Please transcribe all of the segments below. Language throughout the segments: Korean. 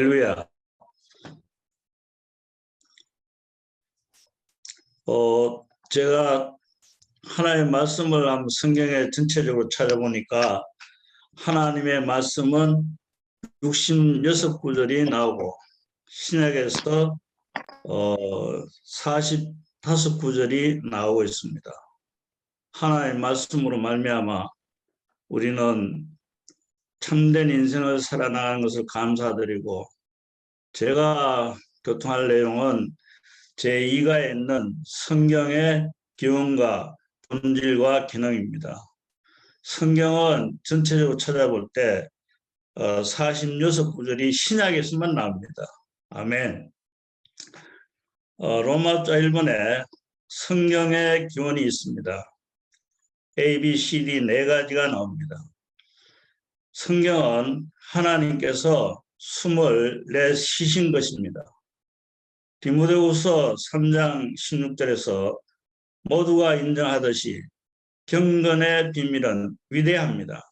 할렐루야. 제가 하나님의 말씀을 한번 성경에 전체적으로 찾아보니까 하나님의 말씀은 66구절이 나오고 신약에서 45구절이 나오고 있습니다. 하나님의 말씀으로 말미암아 우리는 참된 인생을 살아나가는 것을 감사드리고, 제가 교통할 내용은 제2가에 있는 성경의 기원과 본질과 기능입니다. 성경은 전체적으로 찾아볼 때 46구절이 신약에서만 나옵니다. 아멘. 로마서 1번에 성경의 기원이 있습니다. A, B, C, D 네 가지가 나옵니다. 성경은 하나님께서 숨을 내쉬신 것입니다. 디모데후서 3장 16절에서 모두가 인정하듯이 경건의 비밀은 위대합니다.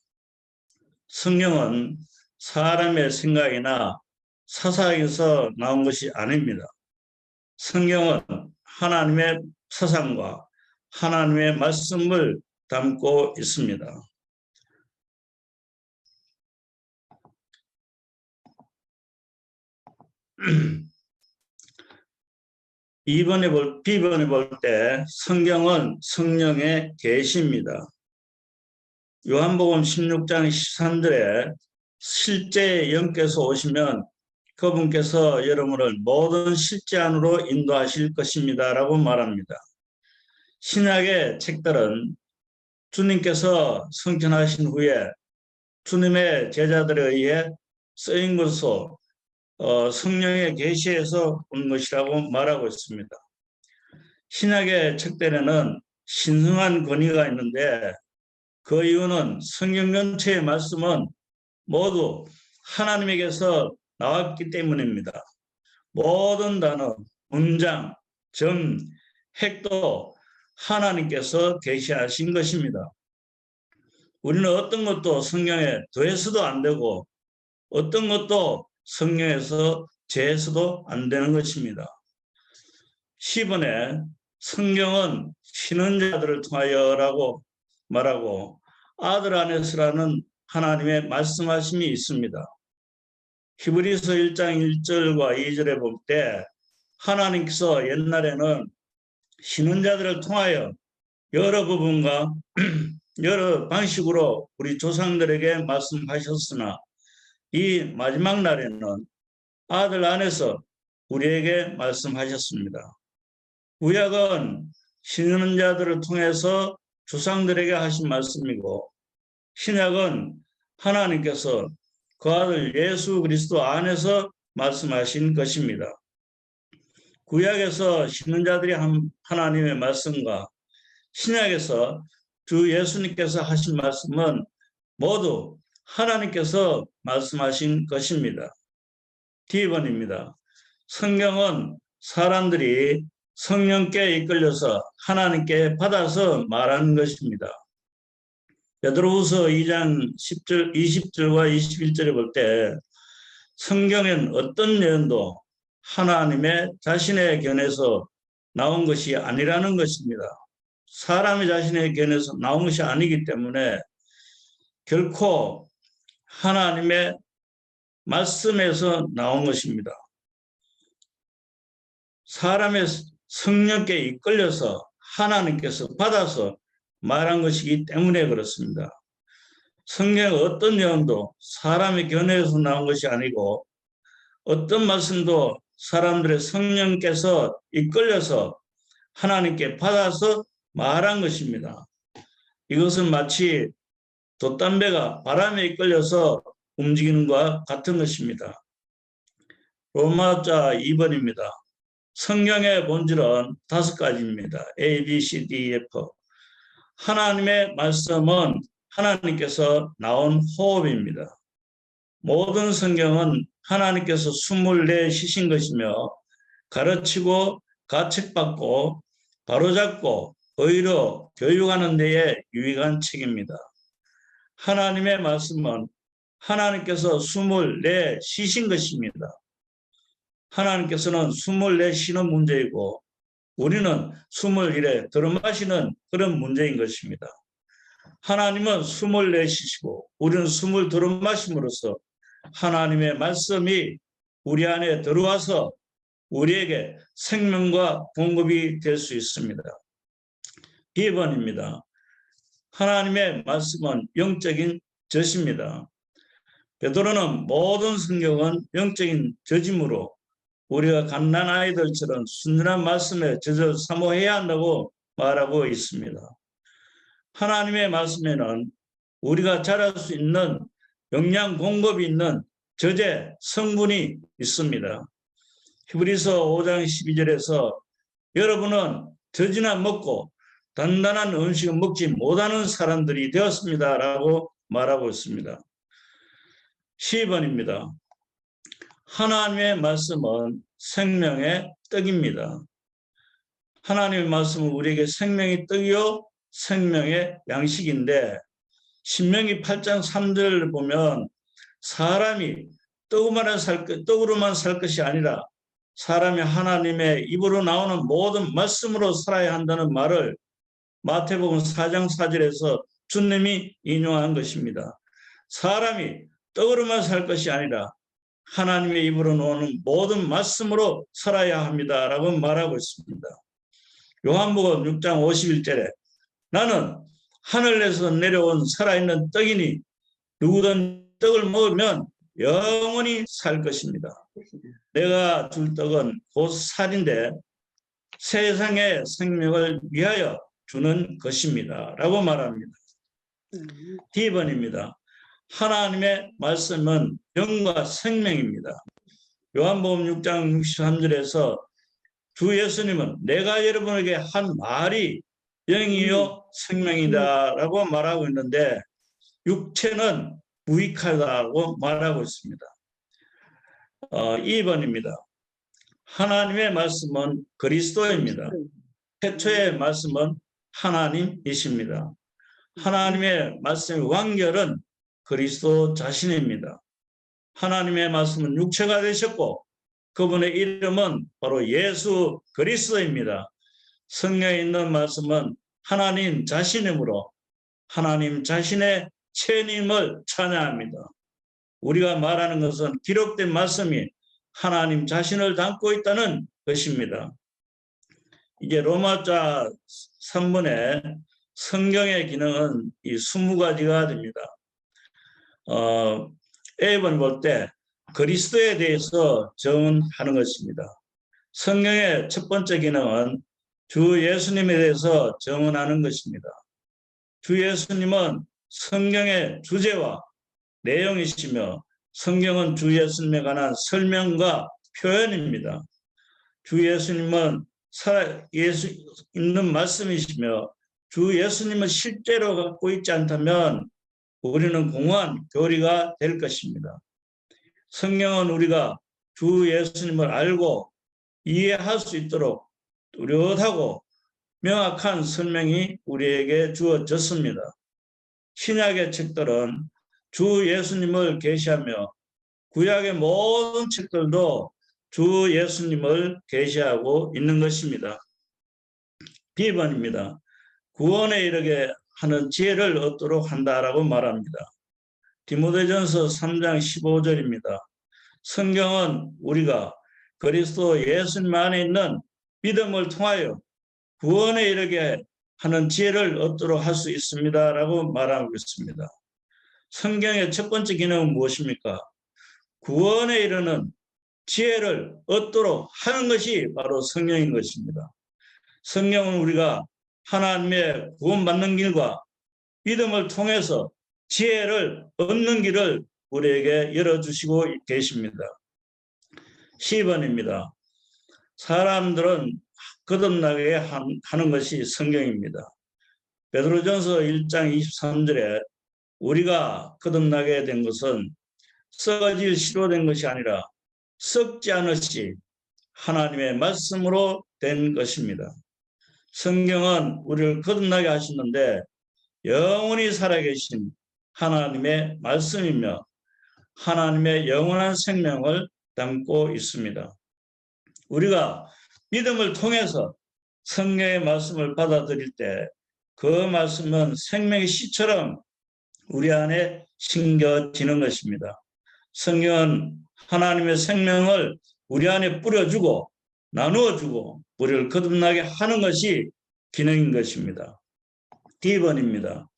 성경은 사람의 생각이나 사상에서 나온 것이 아닙니다. 성경은 하나님의 사상과 하나님의 말씀을 담고 있습니다. B번에 볼 때 성경은 성령의 계시입니다. 요한복음 16장 13절에 실제 영께서 오시면 그분께서 여러분을 모든 실제 안으로 인도하실 것입니다 라고 말합니다. 신약의 책들은 주님께서 성천하신 후에 주님의 제자들에 의해 쓰인 것으로 성령의 계시에서 온 것이라고 말하고 있습니다. 신약의 책들에는 신성한 권위가 있는데 그 이유는 성경 전체의 말씀은 모두 하나님에게서 나왔기 때문입니다. 모든 단어, 문장, 점, 핵도 하나님께서 계시하신 것입니다. 우리는 어떤 것도 성경에 더해서도 안 되고 어떤 것도 성경에서 제해서도 안 되는 것입니다. 10번에 성경은 신은 자들을 통하여라고 말하고 아들 안에서라는 하나님의 말씀하심이 있습니다. 히브리서 1장 1절과 2절에 볼 때 하나님께서 옛날에는 신은 자들을 통하여 여러 부분과 여러 방식으로 우리 조상들에게 말씀하셨으나 이 마지막 날에는 아들 안에서 우리에게 말씀하셨습니다. 구약은 신은 자들을 통해서 조상들에게 하신 말씀이고 신약은 하나님께서 그 아들 예수 그리스도 안에서 말씀하신 것입니다. 구약에서 신은 자들이 한 하나님의 말씀과 신약에서 주 예수님께서 하신 말씀은 모두 하나님께서 말씀하신 것입니다. D번입니다. 성경은 사람들이 성령께 이끌려서 하나님께 받아서 말하는 것입니다. 베드로후서 2장 10절, 20절과 21절에 볼 때 성경엔 어떤 내용도 하나님의 자신의 견해서 나온 것이 아니라는 것입니다. 사람의 자신의 견해서 나온 것이 아니기 때문에 결코 하나님의 말씀에서 나온 것입니다. 사람의 성령께 이끌려서 하나님께서 받아서 말한 것이기 때문에 그렇습니다. 성경의 어떤 내용도 사람의 견해에서 나온 것이 아니고 어떤 말씀도 사람들의 성령께서 이끌려서 하나님께 받아서 말한 것입니다. 이것은 마치 돛담배가 바람에 이끌려서 움직이는 것과 같은 것입니다. 로마자 2번입니다. 성경의 본질은 5가지입니다. A, B, C, D, F. 하나님의 말씀은 하나님께서 나온 호흡입니다. 모든 성경은 하나님께서 숨을 내쉬신 것이며 가르치고 가책받고 바로잡고 의로 교육하는 데에 유익한 책입니다. 하나님의 말씀은 하나님께서 24 쉬신 것입니다. 하나님께서는 24 쉬는 문제이고 우리는 21에 들어마시는 그런 문제인 것입니다. 하나님은 24 쉬시고 우리는 20 들어마심으로써 하나님의 말씀이 우리 안에 들어와서 우리에게 생명과 공급이 될 수 있습니다. 2번입니다. 하나님의 말씀은 영적인 젖입니다. 베드로는 모든 성경은 영적인 젖이므로 우리가 갓난 아이들처럼 순전한 말씀에 젖을 사모해야 한다고 말하고 있습니다. 하나님의 말씀에는 우리가 자랄 수 있는 영양 공급이 있는 젖의 성분이 있습니다. 히브리서 5장 12절에서 여러분은 젖이나 먹고 단단한 음식을 먹지 못하는 사람들이 되었습니다 라고 말하고 있습니다. 10번입니다. 하나님의 말씀은 생명의 떡입니다. 하나님의 말씀은 우리에게 생명의 떡이요 생명의 양식인데 신명기 8장 3절을 보면 사람이 떡으로만 살 것이 아니라 사람이 하나님의 입으로 나오는 모든 말씀으로 살아야 한다는 말을 마태복음 4장 4절에서 주님이 인용한 것입니다. 사람이 떡으로만 살 것이 아니라 하나님의 입으로 나오는 모든 말씀으로 살아야 합니다라고 말하고 있습니다. 요한복음 6장 51절에 나는 하늘에서 내려온 살아있는 떡이니 누구든 떡을 먹으면 영원히 살 것입니다. 내가 줄 떡은 곧 살인데 세상의 생명을 위하여 주는 것입니다 라고 말합니다. D번입니다. 하나님의 말씀은 영과 생명입니다. 요한복음 6장 63절에서 주 예수님은 내가 여러분에게 한 말이 영이요 생명이다 라고 말하고 있는데 육체는 무익하다고 말하고 있습니다. 2번입니다. 하나님의 말씀은 그리스도입니다. 태초의 말씀은 하나님이십니다. 하나님의 말씀의 완결은 그리스도 자신입니다. 하나님의 말씀은 육체가 되셨고 그분의 이름은 바로 예수 그리스도입니다. 성경에 있는 말씀은 하나님 자신이므로 하나님 자신의 체님을 찬양합니다. 우리가 말하는 것은 기록된 말씀이 하나님 자신을 담고 있다는 것입니다. 이제 로마자 3번에 성경의 기능은 이 20가지가 됩니다. A번 볼 때 그리스도에 대해서 정언하는 것입니다. 성경의 첫 번째 기능은 주 예수님에 대해서 정언하는 것입니다. 주 예수님은 성경의 주제와 내용이시며 성경은 주 예수님에 관한 설명과 표현입니다. 주 예수님은 예수 있는 말씀이시며 주 예수님을 실제로 갖고 있지 않다면 우리는 공허한 교리가 될 것입니다. 성경은 우리가 주 예수님을 알고 이해할 수 있도록 뚜렷하고 명확한 설명이 우리에게 주어졌습니다. 신약의 책들은 주 예수님을 계시하며 구약의 모든 책들도 주 예수님을 계시하고 있는 것입니다. B번입니다. 구원에 이르게 하는 지혜를 얻도록 한다라고 말합니다. 디모데전서 3장 15절입니다. 성경은 우리가 그리스도 예수님 안에 있는 믿음을 통하여 구원에 이르게 하는 지혜를 얻도록 할 수 있습니다라고 말하고 있습니다. 성경의 첫 번째 기능은 무엇입니까? 구원에 이르는 지혜를 얻도록 하는 것이 바로 성경인 것입니다. 성경은 우리가 하나님의 구원받는 길과 믿음을 통해서 지혜를 얻는 길을 우리에게 열어주시고 계십니다. 10번입니다. 사람들은 거듭나게 하는 것이 성경입니다. 베드로전서 1장 23절에 우리가 거듭나게 된 것은 썩어질 씨로 된 것이 아니라 썩지 않으시 하나님의 말씀으로 된 것입니다. 성경은 우리를 거듭나게 하시는데 영원히 살아계신 하나님의 말씀이며 하나님의 영원한 생명을 담고 있습니다. 우리가 믿음을 통해서 성령의 말씀을 받아들일 때 그 말씀은 생명의 씨처럼 우리 안에 심겨지는 것입니다. 성령은 하나님의 생명을 우리 안에 뿌려주고 나누어주고 우리를 거듭나게 하는 것이 기능인 것입니다. D번입니다.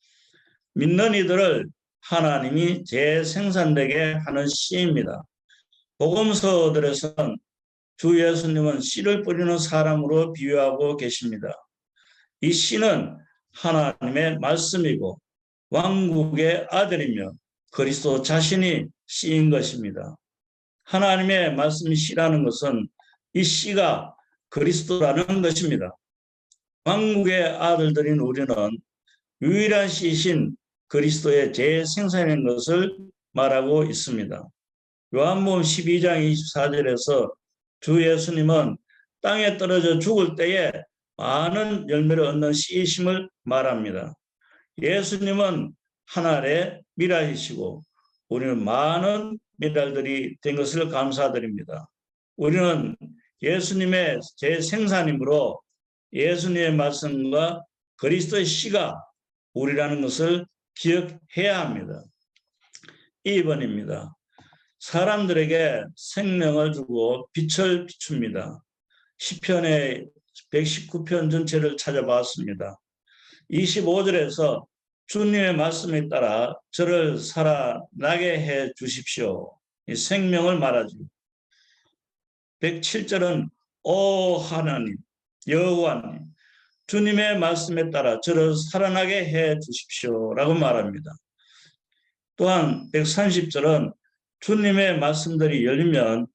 믿는 이들을 하나님이 재생산되게 하는 씨입니다. 복음서들에서는 주 예수님은 씨를 뿌리는 사람으로 비유하고 계십니다. 이 씨는 하나님의 말씀이고 왕국의 아들이며 그리스도 자신이 씨인 것입니다. 하나님의 말씀이 씨라는 것은 이 씨가 그리스도라는 것입니다. 왕국의 아들들인 우리는 유일한 씨이신 그리스도의 재생산인 것을 말하고 있습니다. 요한복음 12장 24절에서 주 예수님은 땅에 떨어져 죽을 때에 많은 열매를 얻는 씨이심을 말합니다. 예수님은 하늘의 미랄이시고 우리는 많은 미랄들이 된 것을 감사드립니다. 우리는 예수님의 재생산이므로 예수님의 말씀과 그리스도의 씨가 우리라는 것을 기억해야 합니다. 2번입니다. 사람들에게 생명을 주고 빛을 비춥니다. 시편의 119편 전체를 찾아봤습니다. 25절에서 주님의 말씀에 따라 저를 살아나게 해 주십시오. 이 생명을 말하죠. 107절은 오 하나님, 여호와님, 주님의 말씀에 따라 저를 살아나게 해 주십시오라고 말합니다. 또한 130절은 주님의 말씀들이 열리면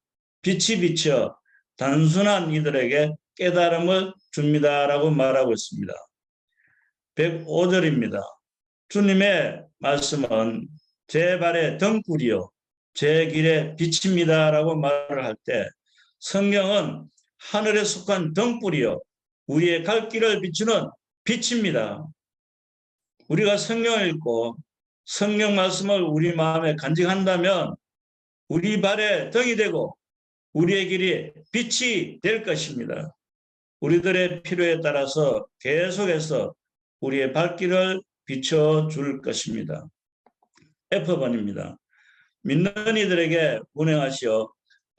빛이 비쳐 단순한 이들에게 깨달음을 줍니다라고 말하고 있습니다. 105절입니다. 주님의 말씀은 제 발의 등불이요 제 길의 빛입니다라고 말을 할 때 성경은 하늘에 속한 등불이요 우리의 갈 길을 비추는 빛입니다. 우리가 성경을 읽고 성경 말씀을 우리 마음에 간직한다면 우리 발에 등이 되고 우리의 길이 빛이 될 것입니다. 우리들의 필요에 따라서 계속해서 우리의 발길을 비춰줄 것입니다. F번입니다. 믿는 이들에게 운행하시어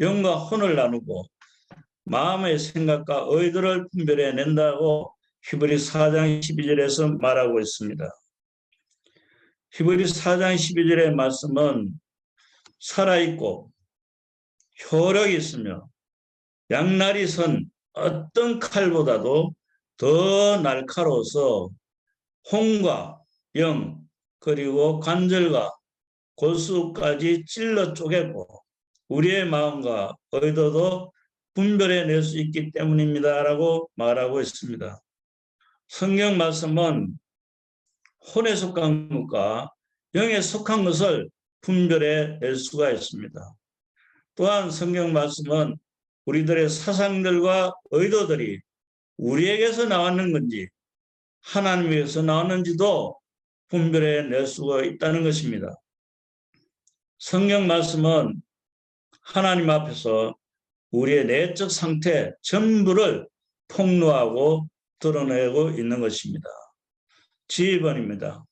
영과 혼을 나누고 마음의 생각과 의도를 분별해 낸다고 히브리 4장 12절에서 말하고 있습니다. 히브리 4장 12절의 말씀은 살아있고 효력이 있으며 양날이 선 어떤 칼보다도 더 날카로워서 혼과 영 그리고 관절과 골수까지 찔러 쪼개고 우리의 마음과 의도도 분별해낼 수 있기 때문입니다라고 말하고 있습니다. 성경 말씀은 혼에 속한 것과 영에 속한 것을 분별해낼 수가 있습니다. 또한 성경 말씀은 우리들의 사상들과 의도들이 우리에게서 나왔는 건지 하나님에게서 나왔는지도 분별해낼 수가 있다는 것입니다. 성경 말씀은 하나님 앞에서 우리의 내적 상태 전부를 폭로하고 드러내고 있는 것입니다. G번입니다.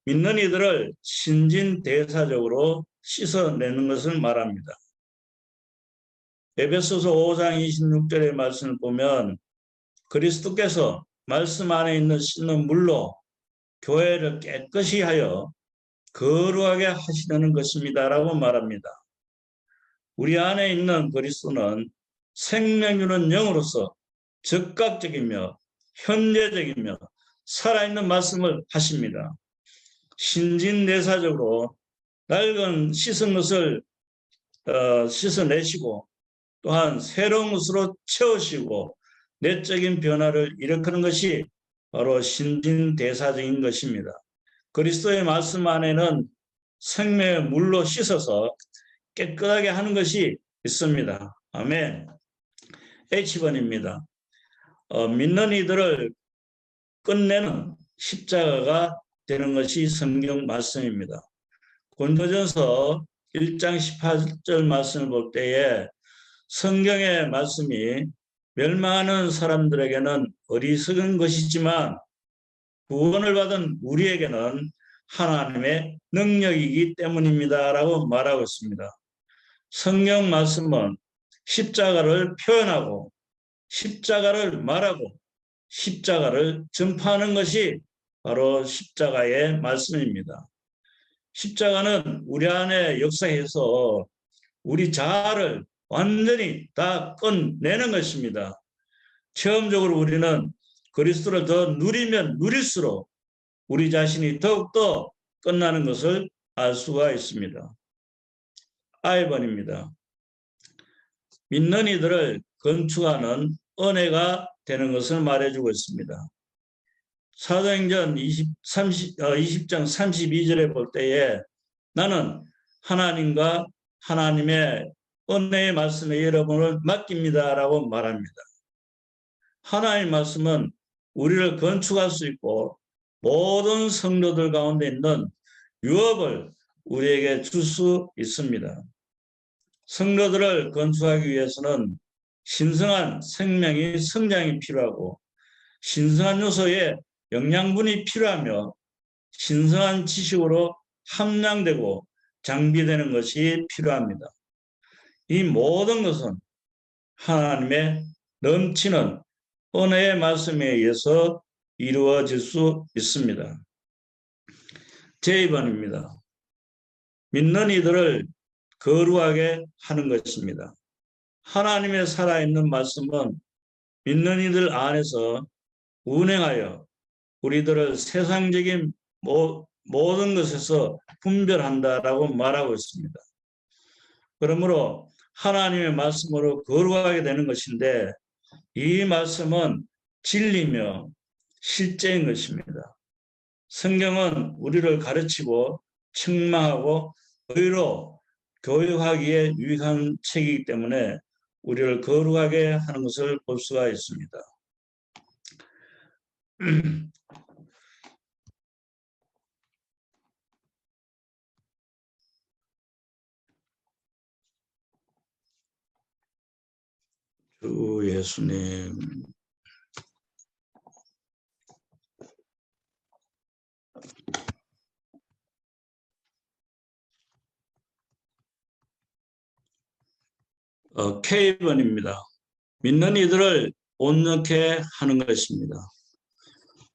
믿는 이들을 신진대사적으로 씻어내는 것을 말합니다. 에베소서 5장 26절의 말씀을 보면 그리스도께서 말씀 안에 있는 씻는 물로 교회를 깨끗이 하여 거룩하게 하시려는 것입니다라고 말합니다. 우리 안에 있는 그리스도는 생명 주는 영으로서 즉각적이며 현재적이며 살아있는 말씀을 하십니다. 신진대사적으로 낡은 씻은 것을 씻어내시고 또한 새로운 것으로 채우시고 내적인 변화를 일으키는 것이 바로 신진대사적인 것입니다. 그리스도의 말씀 안에는 생명의 물로 씻어서 깨끗하게 하는 것이 있습니다. 아멘. H번입니다. 믿는 이들을 끝내는 십자가가 되는 것이 성경 말씀입니다. 고린도전서 1장 18절 말씀을 볼 때에 성경의 말씀이 멸망하는 사람들에게는 어리석은 것이지만 구원을 받은 우리에게는 하나님의 능력이기 때문입니다라고 말하고 있습니다. 성경 말씀은 십자가를 표현하고 십자가를 말하고 십자가를 전파하는 것이 바로 십자가의 말씀입니다. 십자가는 우리 안에 역사해서 우리 자아를 완전히 다 끝내는 것입니다. 체험적으로 우리는 그리스도를 더 누리면 누릴수록 우리 자신이 더욱더 끝나는 것을 알 수가 있습니다. I번입니다. 믿는 이들을 건축하는 은혜가 되는 것을 말해주고 있습니다. 사도행전 20장 32절에 볼 때에 나는 하나님과 하나님의 은혜의 말씀에 여러분을 맡깁니다 라고 말합니다. 하나님의 말씀은 우리를 건축할 수 있고 모든 성도들 가운데 있는 유업을 우리에게 줄 수 있습니다. 성도들을 건축하기 위해서는 신성한 생명이 성장이 필요하고 신성한 요소에 영양분이 필요하며 신성한 지식으로 함량되고 장비되는 것이 필요합니다. 이 모든 것은 하나님의 넘치는 은혜의 말씀에 의해서 이루어질 수 있습니다. 제2번입니다. 믿는 이들을 거룩하게 하는 것입니다. 하나님의 살아있는 말씀은 믿는 이들 안에서 운행하여 우리들을 세상적인 모든 것에서 분별한다라고 말하고 있습니다. 그러므로 하나님의 말씀으로 거룩하게 되는 것인데 이 말씀은 진리며 실제인 것입니다. 성경은 우리를 가르치고 책망하고 의로 교육하기에 유익한 책이기 때문에 우리를 거룩하게 하는 것을 볼 수가 있습니다. 주 예수님. K번입니다. 믿는 이들을 온전케 하는 것입니다.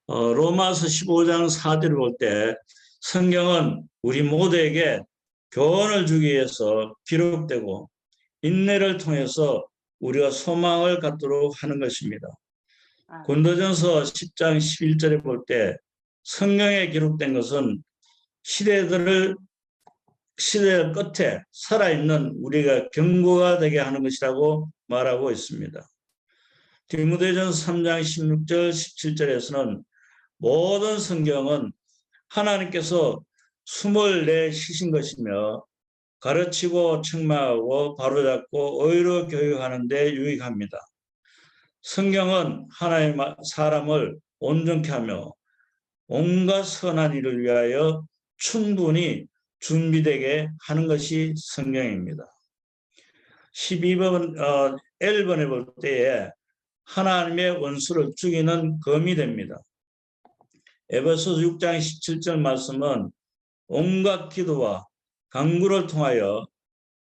로마서 15장 4절을 볼 때 성경은 우리 모두에게 교훈을 주기 위해서 기록되고 인내를 통해서 우리가 소망을 갖도록 하는 것입니다. 고린도전서 10장 11절에 볼 때 성경에 기록된 것은 시대 끝에 살아있는 우리가 경고가 되게 하는 것이라고 말하고 있습니다. 디모데전서 3장 16절 17절에서는 모든 성경은 하나님께서 숨을 내쉬신 것이며 가르치고 책망하고 바로잡고 의로 교육하는 데 유익합니다. 성경은 하나님의 사람을 온전케 하며 온갖 선한 일을 위하여 충분히 준비되게 하는 것이 성경입니다. 12번, L번에 볼 때에 하나님의 원수를 죽이는 검이 됩니다. 에베소서 6장 17절 말씀은 온갖 기도와 간구를 통하여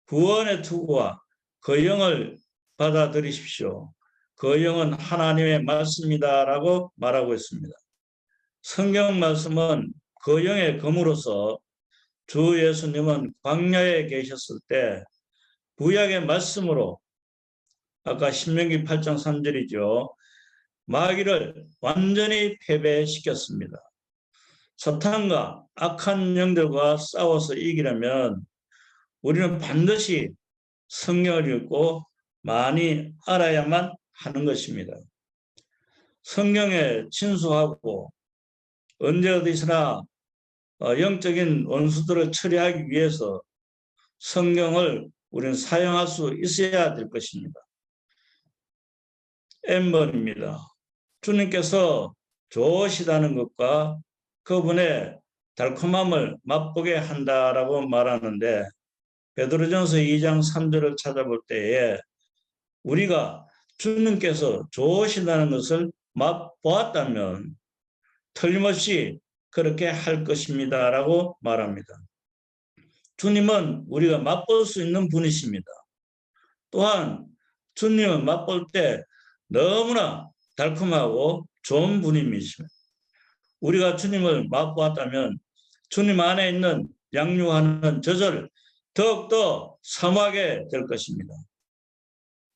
구원의 투구와 그 영을 받아들이십시오. 그 영은 하나님의 말씀이다라고 말하고 있습니다. 성경 말씀은 그 영의 검으로서 주 예수님은 광야에 계셨을 때 구약의 말씀으로 아까 신명기 8장 3절이죠. 마귀를 완전히 패배시켰습니다. 사탄과 악한 영들과 싸워서 이기려면 우리는 반드시 성경을 읽고 많이 알아야만 하는 것입니다. 성경에 친수하고 언제 어디서나 영적인 원수들을 처리하기 위해서 성경을 우리는 사용할 수 있어야 될 것입니다. M번입니다. 주님께서 좋으시다는 것과 그분의 달콤함을 맛보게 한다라고 말하는데 베드로전서 2장 3절을 찾아볼 때에 우리가 주님께서 좋으시다는 것을 맛보았다면 틀림없이 그렇게 할 것입니다 라고 말합니다. 주님은 우리가 맛볼 수 있는 분이십니다. 또한 주님은 맛볼 때 너무나 달콤하고 좋은 분이십니다. 우리가 주님을 맛보았다면 주님 안에 있는 양육하는 젖을 더욱더 사모하게 될 것입니다.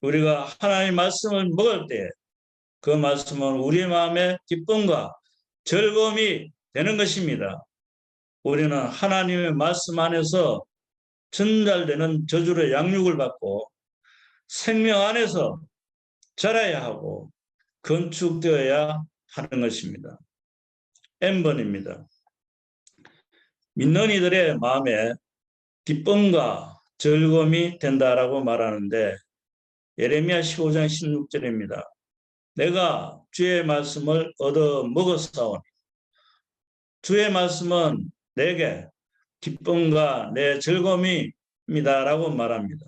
우리가 하나님의 말씀을 먹을 때 그 말씀은 우리의 마음에 기쁨과 즐거움이 되는 것입니다. 우리는 하나님의 말씀 안에서 전달되는 저주의 양육을 받고 생명 안에서 자라야 하고 건축되어야 하는 것입니다. N번입니다. 믿는 이들의 마음에 기쁨과 즐거움이 된다라고 말하는데 예레미야 15장 16절입니다. 내가 주의 말씀을 얻어 먹었사오니 주의 말씀은 내게 기쁨과 내 즐거움입니다 라고 말합니다.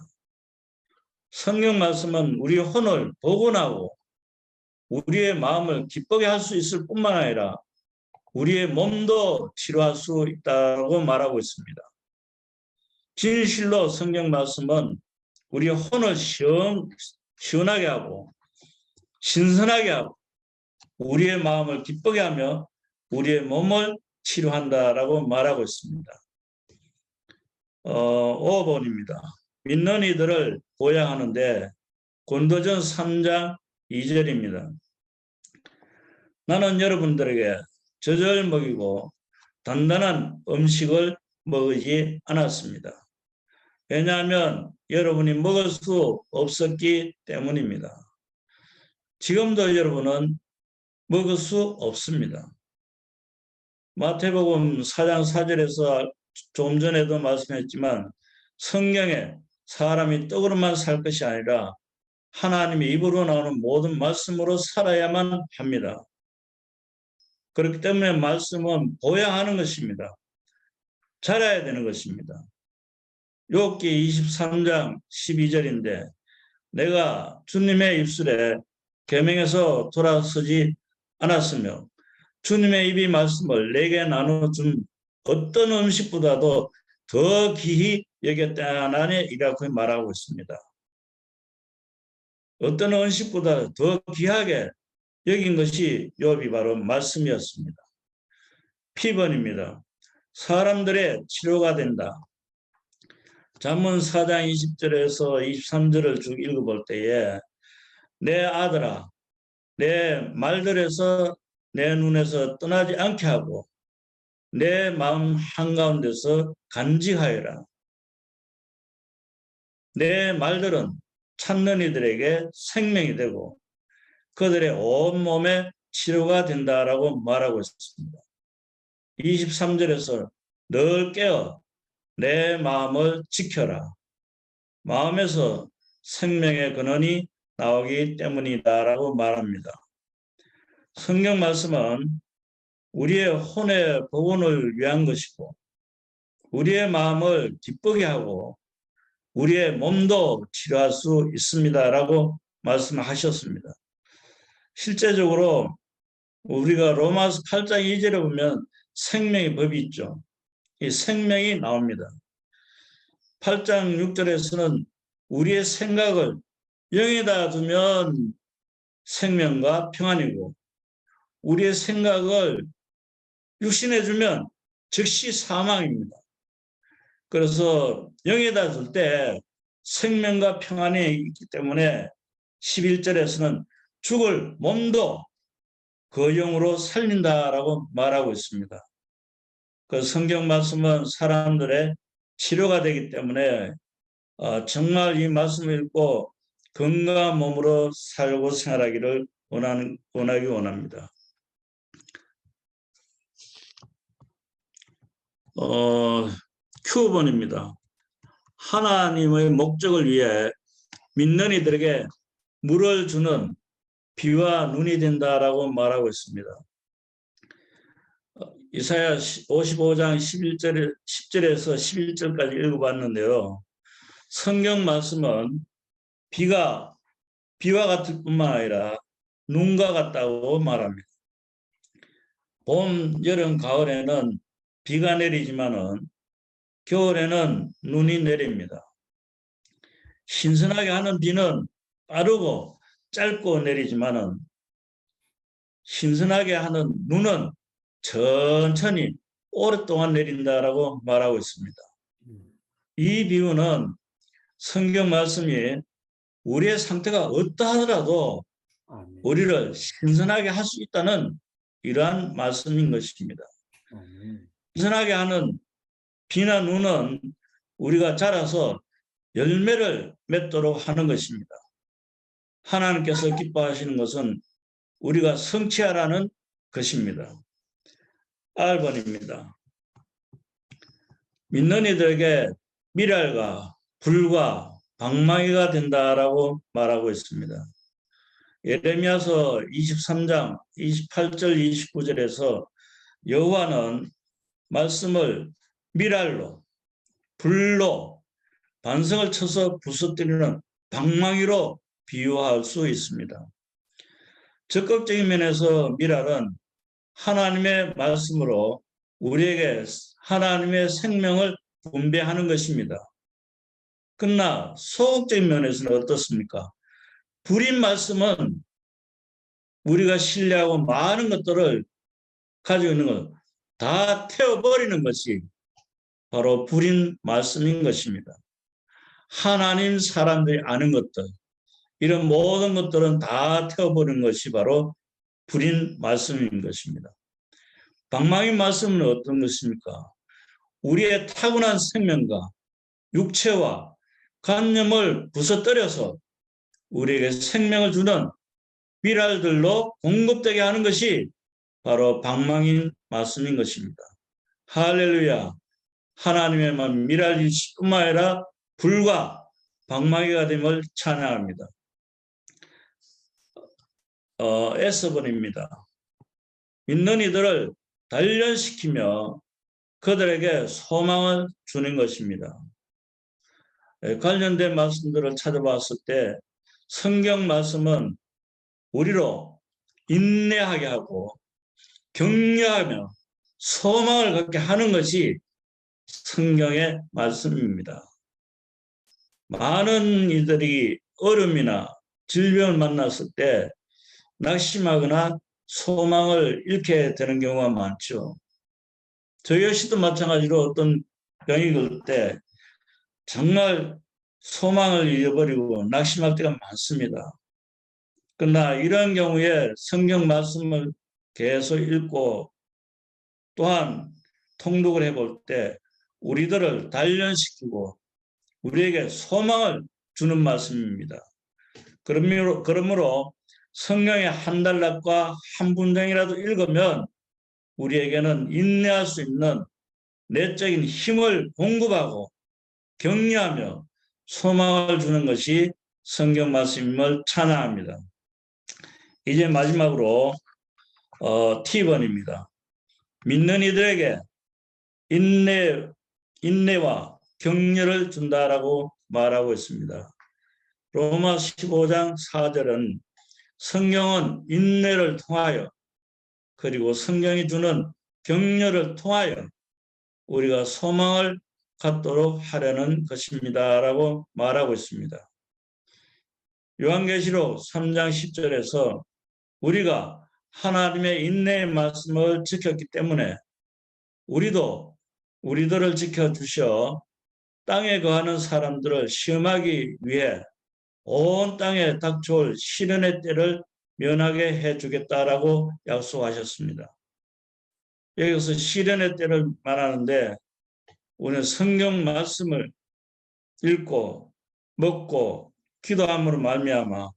성경 말씀은 우리 혼을 복원하고 우리의 마음을 기쁘게 할 수 있을 뿐만 아니라 우리의 몸도 치료할 수 있다고 말하고 있습니다. 진실로 성경 말씀은 우리 혼을 시원하게 하고 신선하게 하고 우리의 마음을 기쁘게 하며 우리의 몸을 치료한다라고 말하고 있습니다. 5번입니다. 믿는 이들을 보양하는데 고린도전 3장 2절입니다. 나는 여러분들에게 젖을 먹이고 단단한 음식을 먹이지 않았습니다. 왜냐하면 여러분이 먹을 수 없었기 때문입니다. 지금도 여러분은 먹을 수 없습니다. 마태복음 4장 4절에서 좀 전에도 말씀했지만 성경에 사람이 떡으로만 살 것이 아니라 하나님의 입으로 나오는 모든 말씀으로 살아야만 합니다. 그렇기 때문에 말씀은 보양하는 것입니다. 자라야 되는 것입니다. 욥기 23장 12절인데 내가 주님의 입술에 계명에서 돌아서지 않았으며 주님의 입이 말씀을 내게 나눠준 어떤 음식보다도 더 귀히 여겼다나니 이라고 말하고 있습니다. 어떤 음식보다 더 귀하게 여긴 것이 욥이 바로 말씀이었습니다. P번입니다. 사람들의 치료가 된다. 잠언 4장 20절에서 23절을 쭉 읽어볼 때에 내 아들아 내 말들에서 내 눈에서 떠나지 않게 하고 내 마음 한가운데서 간직하여라. 내 말들은 찾는 이들에게 생명이 되고 그들의 온몸에 치료가 된다라고 말하고 있습니다. 23절에서 늘 깨어 내 마음을 지켜라. 마음에서 생명의 근원이 나오기 때문이다라고 말합니다. 성경 말씀은 우리의 혼의 복원을 위한 것이고 우리의 마음을 기쁘게 하고 우리의 몸도 치료할 수 있습니다라고 말씀하셨습니다. 실제적으로 우리가 로마서 8장 2절에 보면 생명의 법이 있죠. 이 생명이 나옵니다. 8장 6절에서는 우리의 생각을 영에다 두면 생명과 평안이고 우리의 생각을 육신에 주면 즉시 사망입니다. 그래서 영에다 둘 때 생명과 평안이 있기 때문에 11절에서는 죽을 몸도 그 영으로 살린다라고 말하고 있습니다. 그 성경 말씀은 사람들의 치료가 되기 때문에 정말 이 말씀을 읽고 건강한 몸으로 살고 생활하기를 원하기 원합니다. Q번입니다. 하나님의 목적을 위해 믿는 이들에게 물을 주는 비와 눈이 된다라고 말하고 있습니다. 이사야 55장 10절에서 11절까지 읽어봤는데요. 성경 말씀은 비와 같을 뿐만 아니라 눈과 같다고 말합니다. 봄, 여름, 가을에는 비가 내리지만은 겨울에는 눈이 내립니다. 신선하게 하는 비는 빠르고 짧고 내리지만은 신선하게 하는 눈은 천천히 오랫동안 내린다라고 말하고 있습니다. 이 비유는 성경 말씀이 우리의 상태가 어떠하더라도 우리를 신선하게 할 수 있다는 이러한 말씀인 것입니다. 신선하게 하는 비나 눈은 우리가 자라서 열매를 맺도록 하는 것입니다. 하나님께서 기뻐하시는 것은 우리가 성취하라는 것입니다. 8번입니다. 믿는 이들에게 미랄과 불과 방망이가 된다라고 말하고 있습니다. 예레미야서 23장 28절 29절에서 여호와는 말씀을 미랄로 불로 반석을 쳐서 부서뜨리는 방망이로 비유할 수 있습니다. 적극적인 면에서 미랄은 하나님의 말씀으로 우리에게 하나님의 생명을 분배하는 것입니다. 그러나 소극적인 면에서는 어떻습니까? 불인 말씀은 우리가 신뢰하고 많은 것들을 가지고 있는 것 다 태워버리는 것이 바로 불인 말씀인 것입니다. 하나님 사람들이 아는 것들, 이런 모든 것들은 다 태워버리는 것이 바로 불인 말씀인 것입니다. 방망이 말씀은 어떤 것입니까? 우리의 타고난 생명과 육체와 관념을 부서뜨려서 우리에게 생명을 주는 미랄들로 공급되게 하는 것이 바로 방망이 말씀인 것입니다. 할렐루야. 하나님의 말 미랄이 뿐만 아니라 불과 방망이가 됨을 찬양합니다. S번입니다. 믿는 이들을 단련시키며 그들에게 소망을 주는 것입니다. 관련된 말씀들을 찾아봤을 때 성경 말씀은 우리로 인내하게 하고 격려하며 소망을 갖게 하는 것이 성경의 말씀입니다. 많은 이들이 어려움이나 질병을 만났을 때 낙심하거나 소망을 잃게 되는 경우가 많죠. 저 역시도 마찬가지로 어떤 병이 걸 때 정말 소망을 잃어버리고 낙심할 때가 많습니다. 그러나 이런 경우에 성경 말씀을 계속 읽고 또한 통독을 해볼 때 우리들을 단련시키고 우리에게 소망을 주는 말씀입니다. 그러므로 성경의 한 단락과 한 문장이라도 읽으면 우리에게는 인내할 수 있는 내적인 힘을 공급하고 격려하며 소망을 주는 것이 성경 말씀임을 찬양합니다. 이제 마지막으로 T번입니다. 믿는 이들에게 인내와 격려를 준다라고 말하고 있습니다. 로마 15장 4절은 성경은 인내를 통하여 그리고 성경이 주는 격려를 통하여 우리가 소망을 갖도록 하려는 것입니다 라고 말하고 있습니다. 요한계시록 3장 10절에서 우리가 하나님의 인내의 말씀을 지켰기 때문에 우리도 우리들을 지켜주셔 땅에 거하는 사람들을 시험하기 위해 온 땅에 닥쳐올 시련의 때를 면하게 해주겠다라고 약속하셨습니다. 여기서 시련의 때를 말하는데 우리는 성경 말씀을 읽고 먹고 기도함으로 말미암아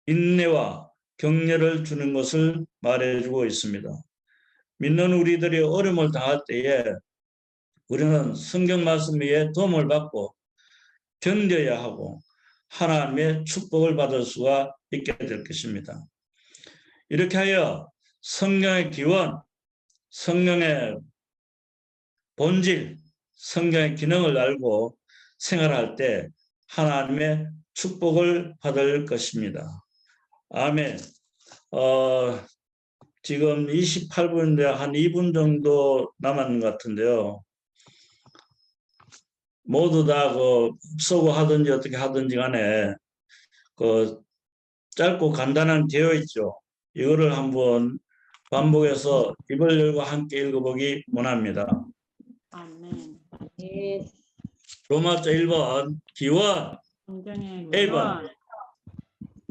인내와 격려를 주는 것을 말해주고 있습니다. 믿는 우리들이 어려움을 당할 때에 우리는 성경 말씀 위에 도움을 받고 견뎌야 하고 하나님의 축복을 받을 수가 있게 될 것입니다. 이렇게 하여 성경의 기원, 성경의 본질, 성경의 기능을 알고 생활할 때 하나님의 축복을 받을 것입니다. 아멘. 지금 28분인데 한 2분 정도 남았는 것 같은데요. 모두 다 쏘고 하든지 어떻게 하든지 간에 짧고 간단한 되어 있죠. 이거를 한번 반복해서 입을 열고 함께 읽어보기 원합니다. 아멘. 로마서 1번 기원, 성경의 1번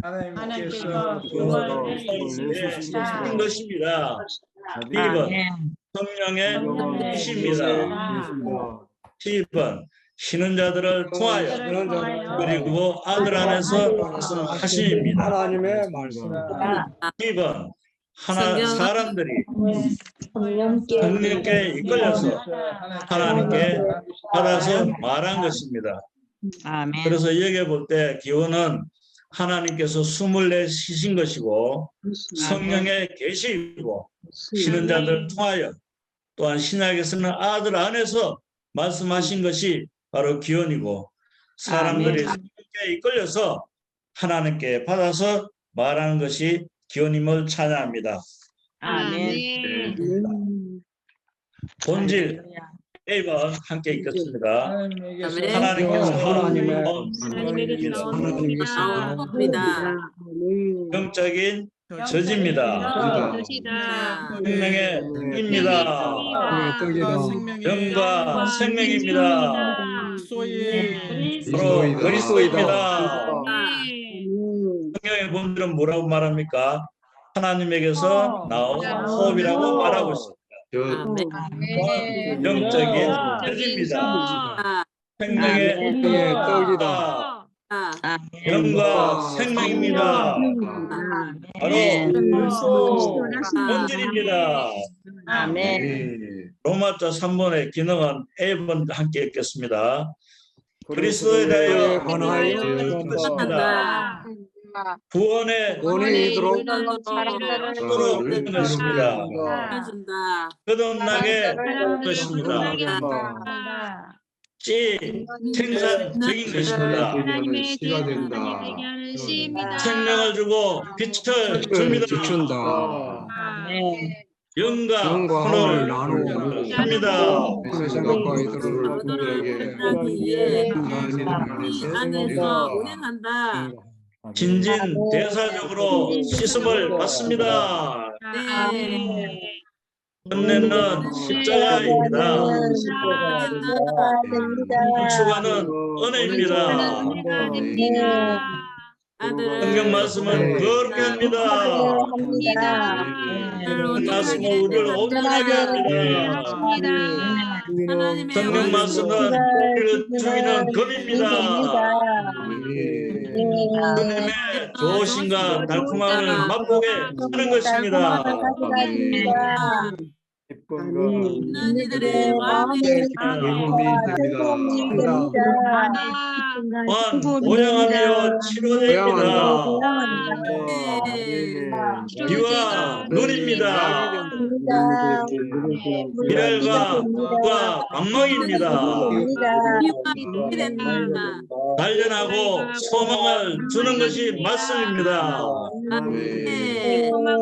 하나님께서 구원을 구원을 주신 것입니다. 2번 성령의 성령의 뜻입니다. 뜻입니다. 10번 쉬는 자들을 통하여 그리고 아들 안에서 말씀하심입니다. 하나님의 말씀. 2번 사람들이 성령께 이끌려서 하나님께 받아서 말한 것입니다. 그래서 여기 볼 때 기원은 하나님께서 숨을 내쉬신 것이고 성령의 계시이고 쉬는 자들을 통하여 또한 신약에서는 아들 안에서 말씀하신 것이 바로 기원이고 사람들이 성령께 이끌려서 하나님께 받아서 말하는 것이 기원임을 찬양합니다. 아멘. 본질 1번 함께 읽겠습니다. 하나님께서 하나님께서 영적인 저지입니다. 생명의 입니다. 영과 생명입니다. 바로 그리스도입니다. 성경의 본질은 뭐라고 말합니까? 하나님에게서 나온 호흡이라고 말하고 있습니다. 영적인 저지입니다. 생명의 떡이다. 영과 생명입니다. 바로 본질입니다. 로마서 3번의 기능은 A번 함께 읽겠습니다. 그리스도에 대하여 하나의 것입니다. 구원의 이도록 하는 것입니다. 거듭나게 것입니다. 생산적인 것입니다. 생명을 주고 빛을 줍니다. 영과 혼을 합니다. 생각과 이들을 분들에게 안에서 운행한다. 진진대사적으로 씻음을 받습니다. 끝내는 십자가입니다. 추가는 은혜입니다. 성경 말씀은 거룩게 합니다. 말씀은 우리를 온전하게 합니다. 성경 말씀은 우리를 죽이는 검입니다. 주님의 좋으심과 달콤함을 맛보게 하는 것입니다. 이들의 마음에 오양하며 치료됩니다. 비와 눈입니다. 미랄과 방망입니다. 단련하고 소망을 주는 것이 말씀입니다.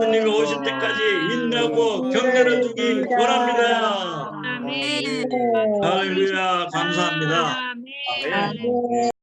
주님이 오실 때까지 인내하고 격려를 주기 원합니다. 할렐루야, 감사합니다. 아멘.